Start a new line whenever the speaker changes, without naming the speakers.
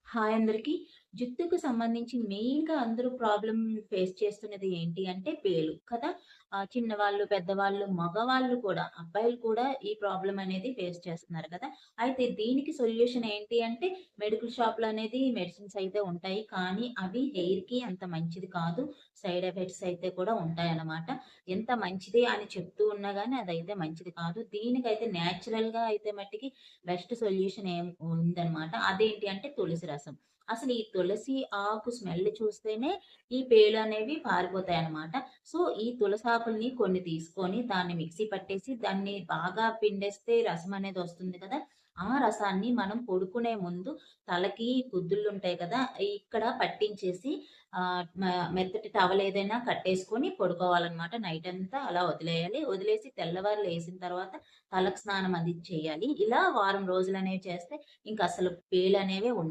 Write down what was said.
Hi అందరికి. జుట్టుకు సంబంధించి మెయిన్‌గా అందరూ ప్రాబ్లమ్ ఫేస్ చేస్తున్నది ఏంటి అంటే పేలు కదా! చిన్నవాళ్ళు, పెద్దవాళ్ళు, మగవాళ్ళు కూడా, అబ్బాయిలు కూడా ఈ ప్రాబ్లమ్ అనేది ఫేస్ చేస్తున్నారు కదా! అయితే దీనికి సొల్యూషన్ ఏంటి అంటే మెడికల్ షాప్‌లో మెడిసిన్స్ అయితే ఉంటాయి. కానీ అవి హెయిర్‌కి అంత మంచిది కాదు. సైడ్ ఎఫెక్ట్స్ అయితే కూడా ఉంటాయన్నమాట. ఎంత మంచిది అని చెప్తూ ఉన్నా గాని అదైతే మంచిది కాదు. దీనికైతే నేచురల్‌గా అయితే మట్టికి బెస్ట్ సొల్యూషన్ ఏం ఉందన్నమాట. అదేంటి అంటే తులసి రసం. అసలు ఈ తులసి ఆకు స్మెల్ చూస్తేనే ఈ పేలనేవి పారిపోతాయన్నమాట. సో, ఈ తులసాకుల్ని కొన్ని తీసుకొని దాన్ని మిక్సీ పట్టేసి దాన్ని బాగా పిండేస్తే రసం అనేది వస్తుంది కదా! ఆ రసాన్ని మనం పడుకునే ముందు తలకి కుద్దుళ్ళుంటాయి కదా! ఇక్కడ పట్టించేసి మెత్తటి టవల్ ఏదైనా కట్టేసుకొని పడుకోవాలన్నమాట. నైటంతా అలా వదిలేయాలి. వదిలేసి తెల్లవారు లేసిన తర్వాత తలకు స్నానం అది చేయాలి. ఇలా వారం రోజులనేవి చేస్తే ఇంకసలు పేలనేవే